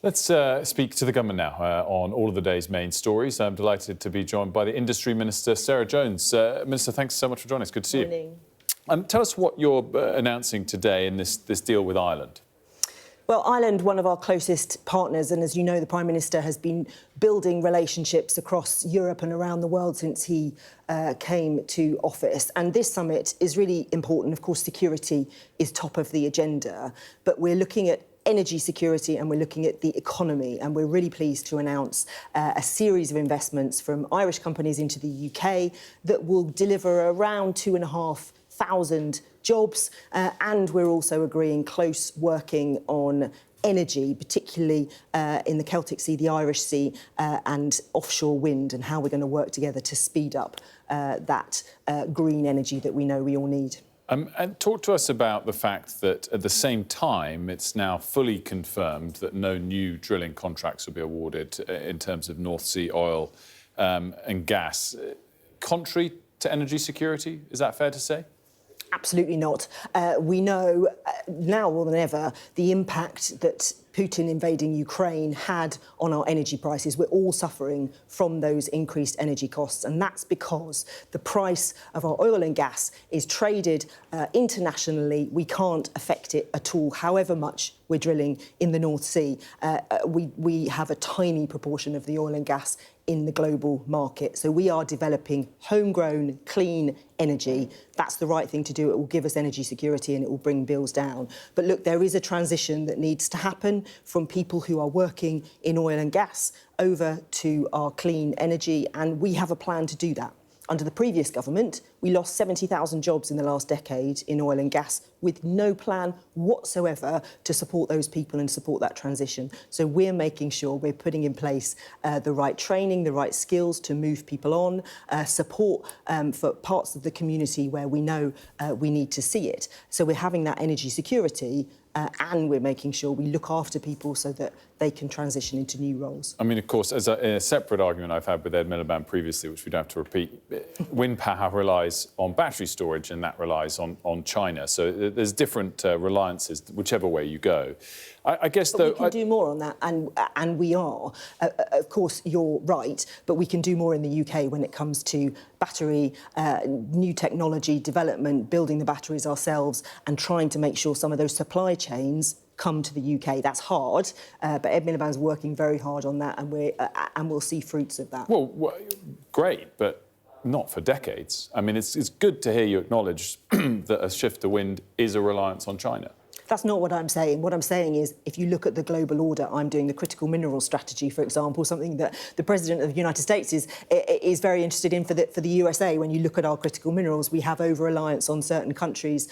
Let's speak to the government now on all of the day's main stories. I'm delighted to be joined by the Industry Minister, Sarah Jones. Minister, thanks so much for joining us. Good to see you. Tell us what you're announcing today in this deal with Ireland. Well, Ireland, one of our closest partners, and as you know, the Prime Minister has been building relationships across Europe and around the world since he came to office. And this summit is really important. Of course, security is top of the agenda, but we're looking at energy security and we're looking at the economy, and we're really pleased to announce a series of investments from Irish companies into the UK that will deliver around 2,500 jobs, and we're also agreeing close working on energy, particularly in the Celtic Sea, the Irish Sea, and offshore wind, and how we're going to work together to speed up that green energy that we know we all need. And talk to us about the fact that at the same time it's now fully confirmed that no new drilling contracts will be awarded in terms of North Sea oil and gas. Contrary to energy security, is that fair to say? Absolutely not. We know now more than ever the impact that Putin invading Ukraine had on our energy prices. We're all suffering from those increased energy costs, and that's because the price of our oil and gas is traded internationally. We can't affect it at all, however much we're drilling in the North Sea. We have a tiny proportion of the oil and gas in the global market. So we are developing homegrown, clean energy. That's the right thing to do. It will give us energy security and it will bring bills down. But look, there is a transition that needs to happen from people who are working in oil and gas over to our clean energy, and we have a plan to do that. Under the previous government, we lost 70,000 jobs in the last decade in oil and gas with no plan whatsoever to support those people and support that transition. So we're making sure we're putting in place the right training, the right skills to move people on, support for parts of the community where we know we need to see it. So we're having that energy security and we're making sure we look after people so that they can transition into new roles. I mean, of course, as a separate argument I've had with Ed Miliband previously, which we don't have to repeat, wind power relies on battery storage and that relies on China. So there's different reliances, whichever way you go. I guess, though... But we can do more on that, and we are. Of course, you're right, but we can do more in the UK when it comes to battery, new technology development, building the batteries ourselves and trying to make sure some of those supply chains come to the UK. That's hard, but Ed Miliband's working very hard on that, and we'll see fruits of that. Well, great, but not for decades. I mean, it's good to hear you acknowledge that a shift to wind is a reliance on China. That's not what I'm saying. What I'm saying is, if you look at the global order, I'm doing the critical mineral strategy, for example, something that the President of the United States is very interested in for the USA. When you look at our critical minerals, we have over-reliance on certain countries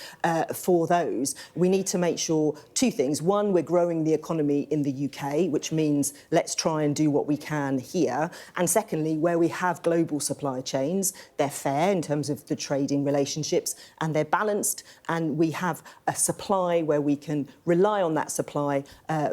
for those. We need to make sure two things. One, we're growing the economy in the UK, which means let's try and do what we can here. And secondly, where we have global supply chains, they're fair in terms of the trading relationships, and they're balanced, and we have a supply where we can rely on that supply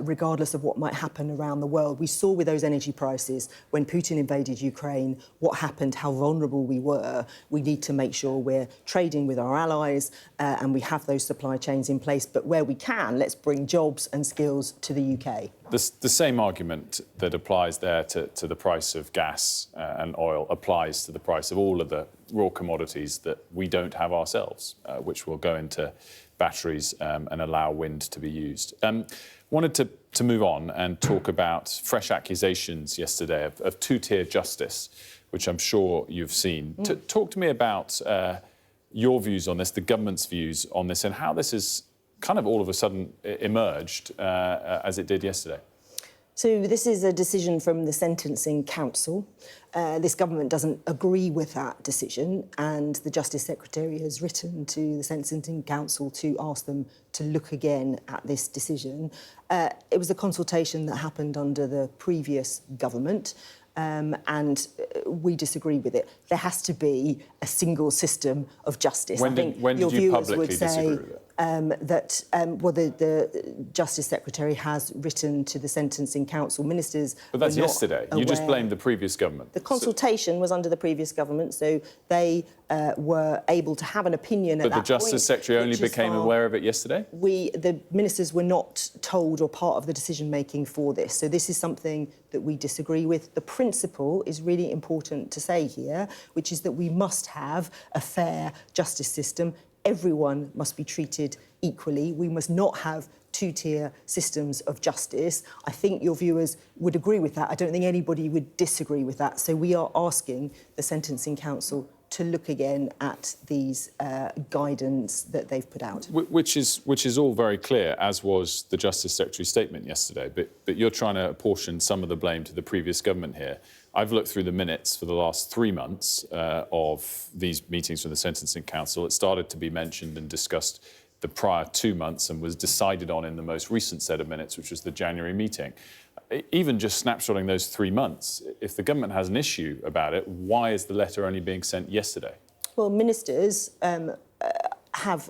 regardless of what might happen around the world. We saw with those energy prices when Putin invaded Ukraine what happened, how vulnerable we were. We need to make sure we're trading with our allies and we have those supply chains in place. But where we can, let's bring jobs and skills to the UK. The same argument that applies there to the price of gas and oil applies to the price of all of the raw commodities that we don't have ourselves, which will go into batteries and allow wind to be used. Wanted to move on and talk about fresh accusations yesterday of two-tier justice, which I'm sure you've seen. Talk to me about your views on this, the government's views on this, and how this has kind of all of a sudden emerged as it did yesterday. So this is a decision from the Sentencing Council. This government doesn't agree with that decision, and the Justice Secretary has written to the Sentencing Council to ask them to look again at this decision. It was a consultation that happened under the previous government, and we disagree with it. There has to be a single system of justice. When did you publicly disagree with it? the Justice Secretary has written to the Sentencing Council. Ministers But that's were not yesterday. You just blamed the previous government. The consultation was under the previous government, so they were able to have an opinion at that point. But the Justice Secretary only became aware of it yesterday? The ministers were not told or part of the decision-making for this. So this is something that we disagree with. The principle is really important to say here, which is that we must have a fair justice system. Everyone must be treated equally. We must not have two-tier systems of justice. I think your viewers would agree with that. I don't think anybody would disagree with that. So we are asking the Sentencing Council to look again at these guidance that they've put out. Which is all very clear, as was the Justice Secretary's statement yesterday. But you're trying to apportion some of the blame to the previous government here. I've looked through the minutes for the last 3 months of these meetings from the Sentencing Council. It started to be mentioned and discussed the prior 2 months and was decided on in the most recent set of minutes, which was the January meeting. Even just snapshotting those 3 months, if the government has an issue about it, why is the letter only being sent yesterday? Well, ministers have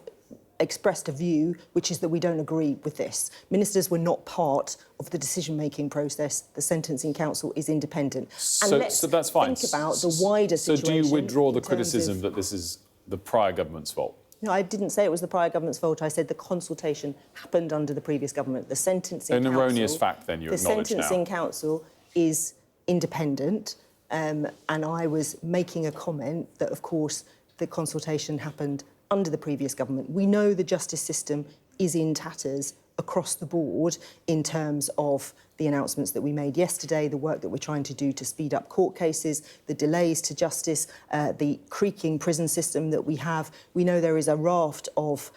expressed a view, which is that we don't agree with this. Ministers were not part of the decision-making process. The Sentencing Council is independent. So that's fine. Think about the wider situation. So do you withdraw the criticism that this is the prior government's fault? No, I didn't say it was the prior government's fault. I said the consultation happened under the previous government. The Sentencing Council... An erroneous fact, then, you acknowledge now. The Sentencing Council is independent, and I was making a comment that, of course, the consultation happened under the previous government. We know the justice system is in tatters across the board in terms of the announcements that we made yesterday, the work that we're trying to do to speed up court cases, the delays to justice, the creaking prison system that we have. We know there is a raft of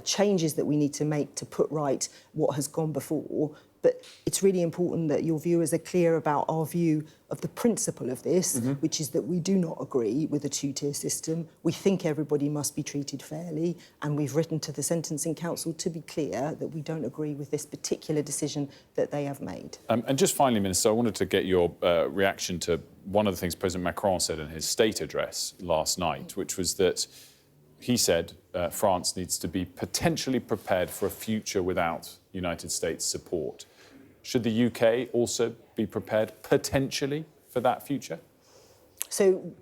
changes that we need to make to put right what has gone before. But it's really important that your viewers are clear about our view of the principle of this, which is that we do not agree with a two-tier system. We think everybody must be treated fairly, and we've written to the Sentencing Council to be clear that we don't agree with this particular decision that they have made. And just finally, Minister, I wanted to get your reaction to one of the things President Macron said in his state address last night, which was that he said France needs to be potentially prepared for a future without United States support. Should the UK also be prepared potentially for that future? So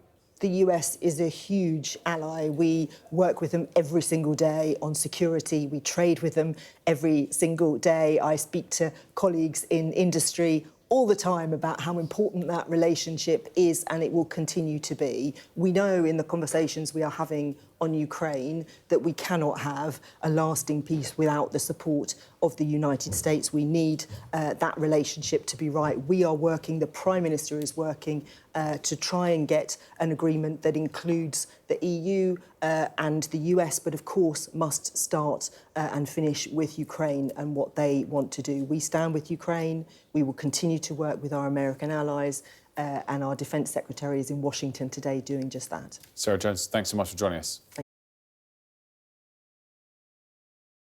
the US is a huge ally. We work with them every single day on security. We trade with them every single day. I speak to colleagues in industry all the time about how important that relationship is, and it will continue to be. We know in the conversations we are having on Ukraine that we cannot have a lasting peace without the support of the United States. We need that relationship to be right. We are working, the Prime Minister is working to try and get an agreement that includes the EU and the US, but of course must start and finish with Ukraine and what they want to do. We stand with Ukraine. We will continue to work with our American allies, and our Defence Secretary is in Washington today doing just that. Sarah Jones, thanks so much for joining us.